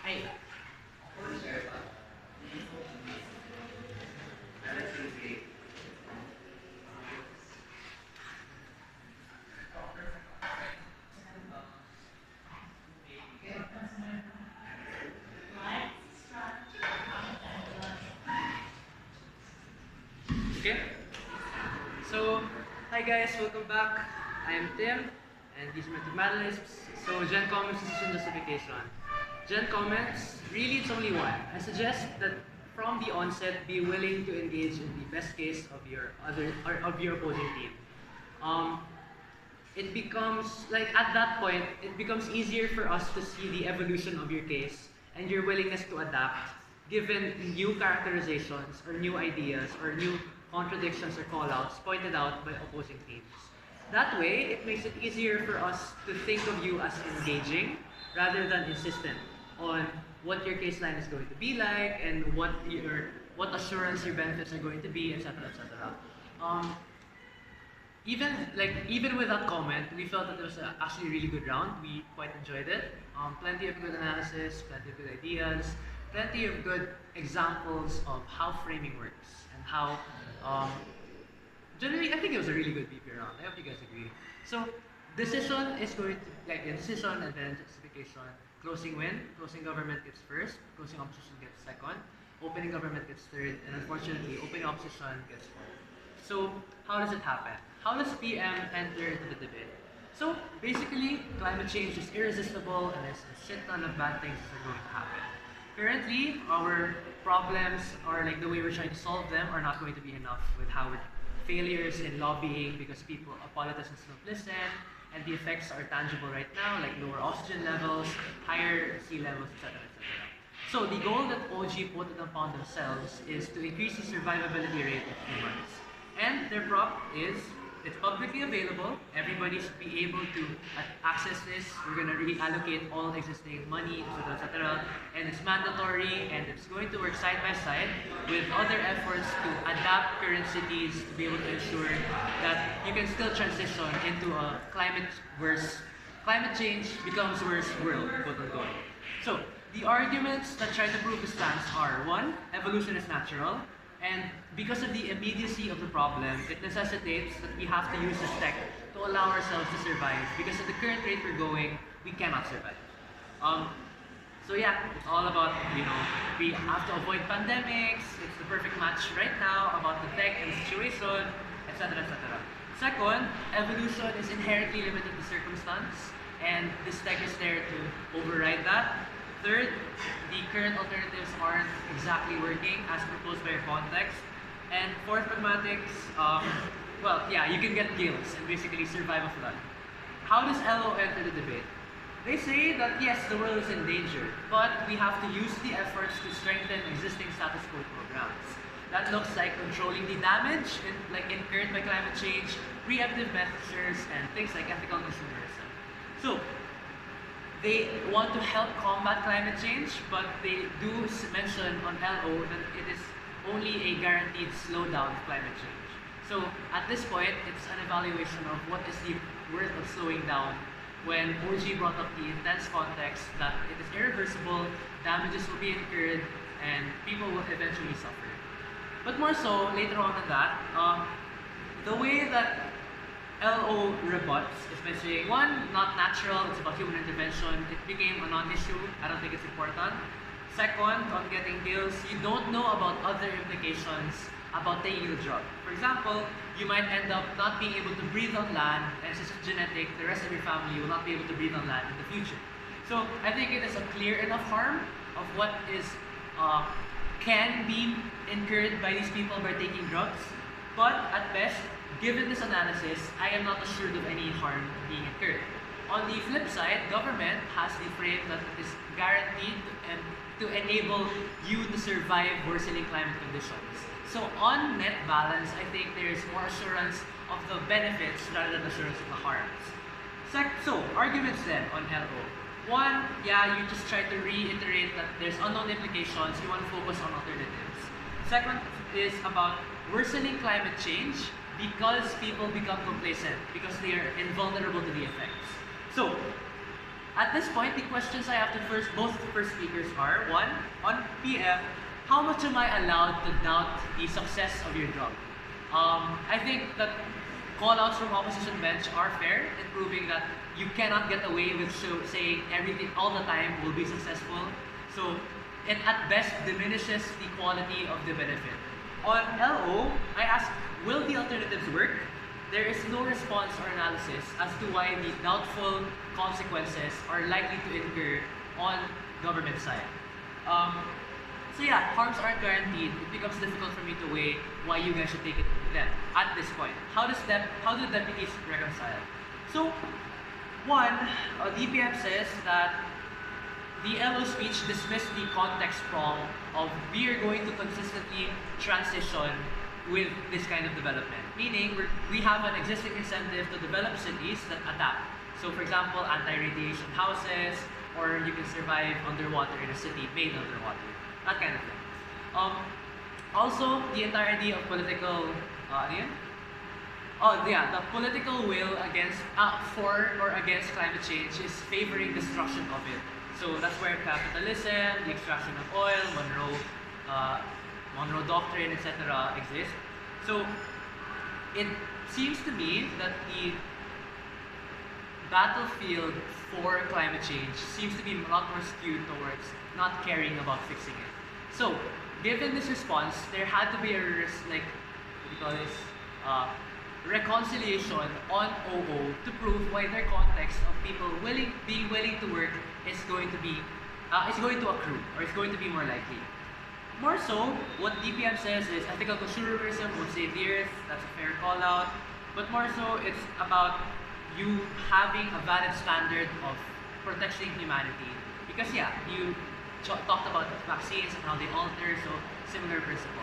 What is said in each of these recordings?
Hey. Okay. So, hi guys, welcome back. I am Tim, and these are my two panelists. So, Gen Comments Decision Justification. Gen Comments, really it's only one. I suggest that from the onset, be willing to engage in the best case of your opposing team. It becomes like at that point, it becomes easier for us to see the evolution of your case and your willingness to adapt, given new characterizations or new ideas or new contradictions or callouts pointed out by opposing teams. That way, it makes it easier for us to think of you as engaging rather than insistent on what your case line is going to be like and what assurance your benefits are going to be, etc., etc. Even with that comment, we felt that it was actually a really good round. We quite enjoyed it. Plenty of good analysis, plenty of good ideas, plenty of good examples of how framing works and how generally I think it was a really good VP round. I hope you guys agree. So decision is going to decision and then justification. Closing win, closing government gets first, closing opposition gets second, opening government gets third, and unfortunately opening opposition gets fourth. So how does it happen? How does PM enter into the debate? So basically, climate change is irresistible and there's a shit ton of bad things that are going to happen. Currently, our problems or like the way we're trying to solve them are not going to be enough with how we're failures in lobbying because politicians don't listen, and the effects are tangible right now, like lower oxygen levels, higher sea levels, etc., etc. So the goal that OG put upon themselves is to increase the survivability rate of humans. And their prop is, it's publicly available, everybody should be able to access this, we're going to reallocate all existing money, etc., etc., and it's mandatory, and it's going to work side by side with other efforts to adapt current cities to be able to ensure that you can still transition into a climate change becomes worse world, quote unquote. So, the arguments that try to prove the stance are, one, evolution is natural, and because of the immediacy of the problem, it necessitates that we have to use this tech to allow ourselves to survive. Because at the current rate we're going, we cannot survive. So yeah, it's all about, we have to avoid pandemics, it's the perfect match right now about the tech and the situation, etc., etc. Second, evolution is inherently limited to circumstance, and this tech is there to override that. Third, the current alternatives aren't exactly working as proposed by your context. And fourth, pragmatics, you can get gills and basically survive a flood. How does LO enter the debate? They say that yes, the world is in danger, but we have to use the efforts to strengthen existing status quo programs. That looks like controlling the damage incurred by climate change, preemptive measures, and things like ethical consumerism. So, they want to help combat climate change, but they do mention on LO that it is only a guaranteed slowdown of climate change. So at this point, it's an evaluation of what is the worth of slowing down when OG brought up the intense context that it is irreversible, damages will be incurred, and people will eventually suffer. But more so, later on in that, the way that LO rebuts is by saying, one, not natural, it's about human intervention, it became a non-issue, I don't think it's important. Second, on getting gills, you don't know about other implications about taking the drug. For example, you might end up not being able to breathe on land, and since it's genetic, the rest of your family will not be able to breathe on land in the future. So I think it is a clear enough harm of what is can be incurred by these people by taking drugs, but at best, given this analysis, I am not assured of any harm being incurred. On the flip side, government has the frame that it is guaranteed to enable you to survive worsening climate conditions. So on net balance, I think there is more assurance of the benefits rather than assurance of the harms. So, arguments then on LO. One, you just try to reiterate that there's unknown implications, you want to focus on alternatives. Second is about worsening climate change because people become complacent, because they are invulnerable to the effects. So, at this point, the questions I have to both first speakers are, one, on PM, how much am I allowed to doubt the success of your job? I think that call-outs from opposition bench are fair in proving that you cannot get away with saying everything all the time will be successful. So it at best diminishes the quality of the benefit. On LO, I asked, will the alternatives work? There is no response or analysis as to why the doubtful consequences are likely to incur on government side. So yeah, harms aren't guaranteed. It becomes difficult for me to weigh why you guys should take it to them at this point. How do deputies reconcile? So, one, DPM says that the LO speech dismissed the context prong of we are going to consistently transition with this kind of development. Meaning, we have an existing incentive to develop cities that adapt. So for example, anti-radiation houses, or you can survive underwater in a city made underwater. That kind of thing. Also, the entire idea of political, the political will against, for or against climate change is favoring destruction of it. So that's where capitalism, the extraction of oil, Monroe Doctrine, etc. exist. So it seems to me that the battlefield for climate change seems to be a lot more skewed towards not caring about fixing it. So, given this response, there had to be a reconciliation on OO to prove why their context of people being willing to work is going to accrue, or is going to be more likely. More so, what DPM says is ethical consumerism will save the earth. That's a fair call out. But more so, it's about you having a valid standard of protecting humanity. Because yeah, you talked about vaccines and how they alter, so similar principle.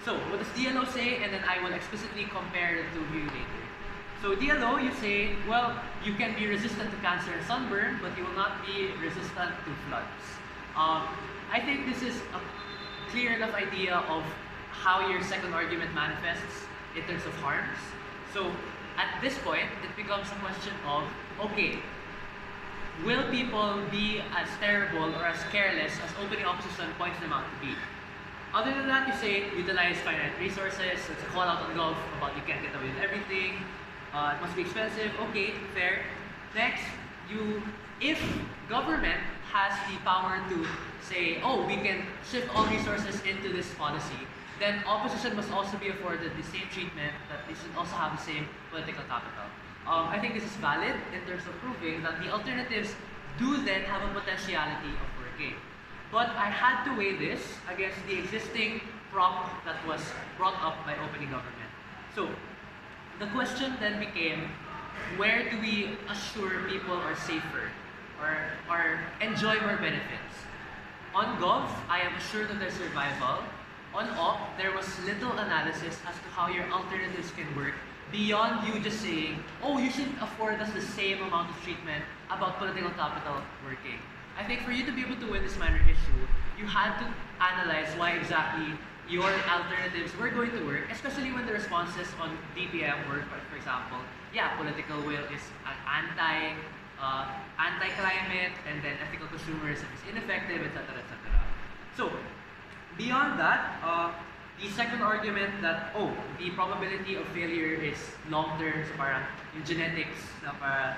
So what does DLO say? And then I will explicitly compare the two of you later. So DLO, you say, well, you can be resistant to cancer and sunburn, but you will not be resistant to floods. I think this is a clear enough idea of how your second argument manifests in terms of harms. So at this point, it becomes a question of, okay, will people be as terrible or as careless as opening opposition points them out to be? Other than that, you say utilize finite resources. It's a call out on Gulf about you can't get away with everything. It must be expensive. Okay, fair. Next, if government has the power to say, oh, we can shift all resources into this policy, then opposition must also be afforded the same treatment, that they should also have the same political capital. I think this is valid in terms of proving that the alternatives do then have a potentiality of working. But I had to weigh this against the existing prop that was brought up by opening government. So the question then became, where do we assure people are safer or enjoy more benefits? On Gov, I am assured of their survival. On Op, there was little analysis as to how your alternatives can work beyond you just saying, oh, you should afford us the same amount of treatment about political capital working. I think for you to be able to win this minor issue, you had to analyze why exactly your alternatives were going to work, especially when the responses on DPM were, for example, yeah, political will is anti-climate, and then ethical consumerism is ineffective, etc., etc. So, beyond that, the second argument that, oh, the probability of failure is long-term, so parang yung genetics, na parang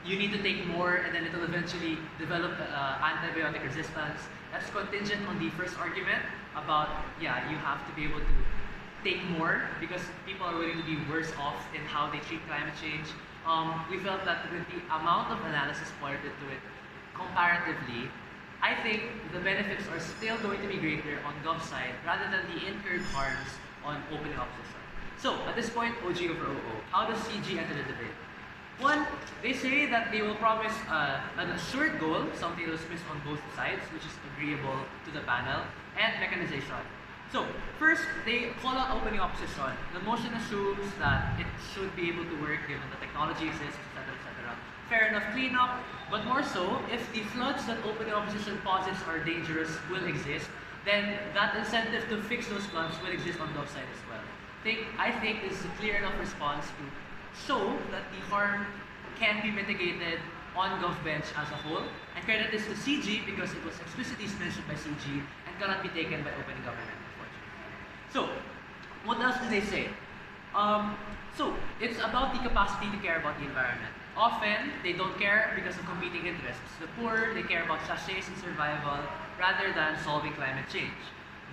you need to take more and then it'll eventually develop antibiotic resistance. That's contingent on the first argument about, yeah, you have to be able to take more because people are willing to be worse off in how they treat climate change. We felt that with the amount of analysis poured into it, comparatively, I think the benefits are still going to be greater on Gov side rather than the incurred harms on opening opposition. So, at this point, OG over OO. How does CG enter the debate? One, they say that they will promise an assured goal, something that was missed on both sides, which is agreeable to the panel, and mechanization. So, first, they call out opening opposition. The motion assumes that it should be able to work given the technology exists, etc., etc. Fair enough cleanup, but more so, if the floods that opening opposition posits are dangerous will exist, then that incentive to fix those floods will exist on Gov side as well. I think this is a clear enough response to show that the harm can be mitigated on GovBench as a whole, and credit this to CG because it was explicitly mentioned by CG and cannot be taken by open government, unfortunately. So, what else do they say? So, it's about the capacity to care about the environment. Often, they don't care because of competing interests. The poor, they care about sachets and survival rather than solving climate change.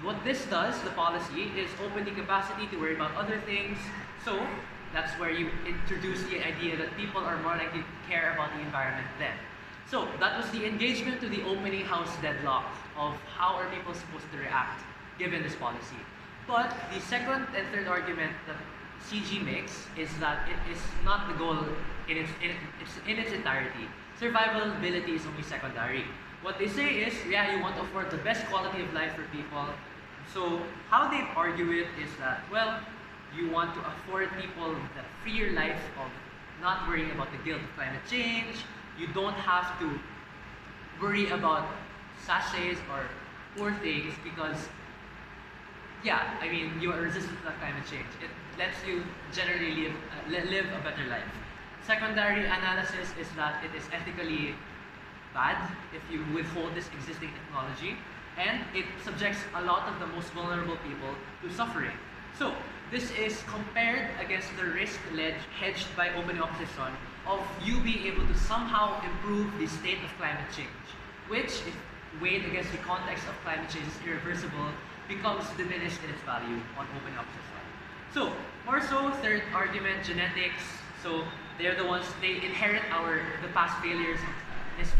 What this does, the policy, is open the capacity to worry about other things. So, that's where you introduce the idea that people are more likely to care about the environment then. So, that was the engagement to the opening house deadlock of how are people supposed to react given this policy. But the second and third argument that CG makes is that it is not the goal in its entirety. Survivability is only secondary. What they say is, yeah, you want to afford the best quality of life for people. So how they argue it is that, well, you want to afford people that freer life of not worrying about the guilt of climate change. You don't have to worry about sachets or poor things because, yeah, I mean, you are resistant to climate change. It lets you generally live a better life. Secondary analysis is that it is ethically bad if you withhold this existing technology, and it subjects a lot of the most vulnerable people to suffering. So, this is compared against the risk hedged by open opposition of you being able to somehow improve the state of climate change, which, if weighed against the context of climate change is irreversible, becomes diminished in its value on open opposition. So, more so, third argument, genetics. So, they're the ones, they inherit the past failures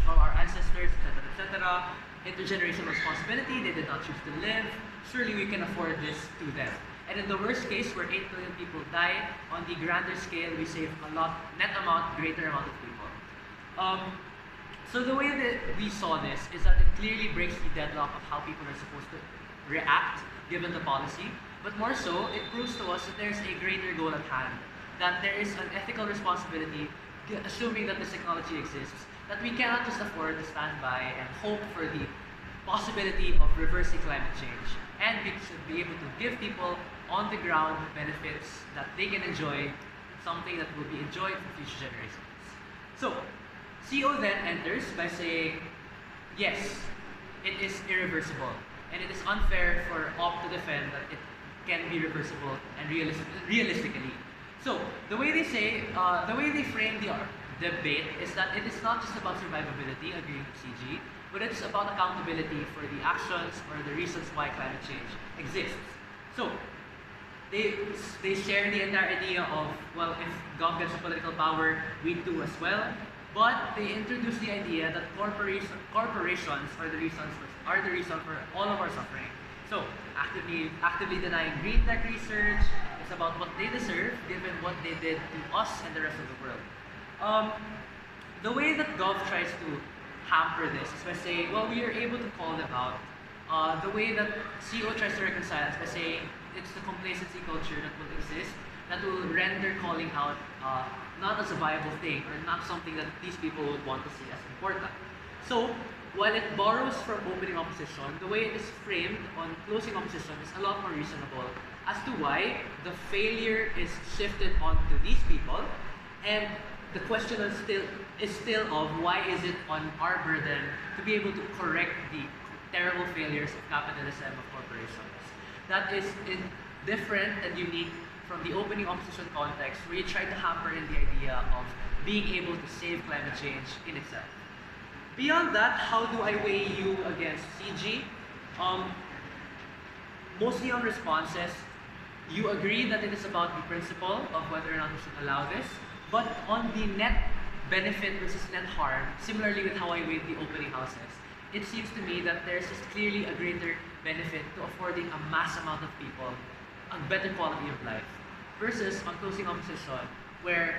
of our ancestors, etc. Intergenerational responsibility, they did not choose to live. Surely we can afford this to them. And in the worst case, where 8 billion people die, on the grander scale, we save a lot, greater amount of people. So the way that we saw this is that it clearly breaks the deadlock of how people are supposed to react given the policy, but more so, it proves to us that there's a greater goal at hand, that there is an ethical responsibility, assuming that this technology exists, that we cannot just afford to stand by and hope for the possibility of reversing climate change, and we should be able to give people on the ground benefits that they can enjoy, something that will be enjoyed for future generations. So, CO then enters by saying, yes, it is irreversible, and it is unfair for OP to defend that it can be reversible and realistically. So, the way they frame the debate is that it is not just about survivability, agreeing with CG, but it's about accountability for the actions or the reasons why climate change exists. So, they share the entire idea of, well, if God gets political power, we do as well. But they introduce the idea that corporations are the reason for all of our suffering. So, actively denying green tech research is about what they deserve, given what they did to us and the rest of the world. The way that Gov tries to hamper this is by saying, well, we are able to call them out. The way that CO tries to reconcile is by saying it's the complacency culture that will exist that will render calling out not as a viable thing or not something that these people would want to see as important. So, while it borrows from opening opposition, the way it is framed on closing opposition is a lot more reasonable as to why the failure is shifted onto these people, and the question is still of why is it on our burden to be able to correct the terrible failures of capitalism, of corporations. That is different and unique from the opening opposition context, where you try to hamper in the idea of being able to save climate change in itself. Beyond that, how do I weigh you against CG? Mostly on responses, you agree that it is about the principle of whether or not we should allow this, but on the net benefit versus net harm, similarly with how I weighed the opening houses, it seems to me that there's just clearly a greater benefit to affording a mass amount of people a better quality of life, versus on closing opposition, where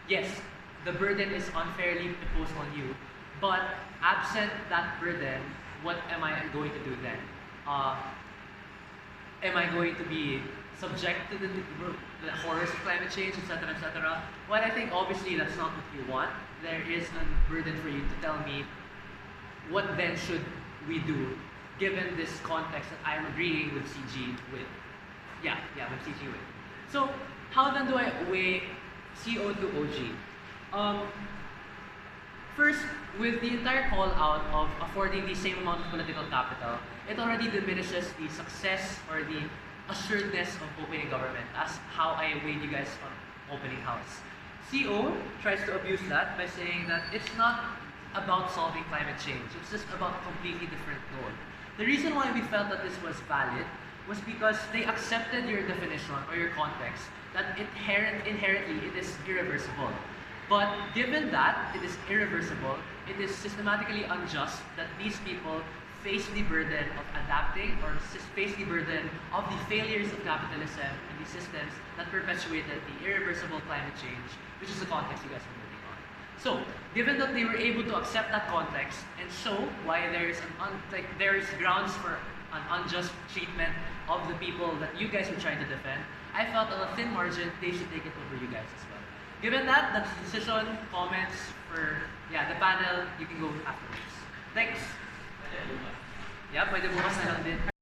yes, the burden is unfairly imposed on you, but absent that burden, what am I going to do then? Am I going to be subject to the horrors of climate change, etc., etc.? Well, I think obviously that's not what you want. There is a burden for you to tell me what then should we do, given this context that I am agreeing with CG with. With CG with. So, how then do I weigh CO to OG? First, with the entire call out of affording the same amount of political capital, it already diminishes the success or the assuredness of opening government, as how I weighed you guys on opening house. CO tries to abuse that by saying that it's not about solving climate change, it's just about a completely different goal. The reason why we felt that this was valid was because they accepted your definition or your context that inherently it is irreversible. But given that it is irreversible, it is systematically unjust that these people face the burden of adapting or face the burden of the failures of capitalism and the systems that perpetuated the irreversible climate change, which is the context you guys are moving on. So, given that they were able to accept that context and show why there is grounds for an unjust treatment of the people that you guys were trying to defend, I felt on a thin margin they should take it over you guys as well. Given that, that's the decision, comments for the panel, you can go afterwards. Thanks! Yeah, pwede bukas na lang din.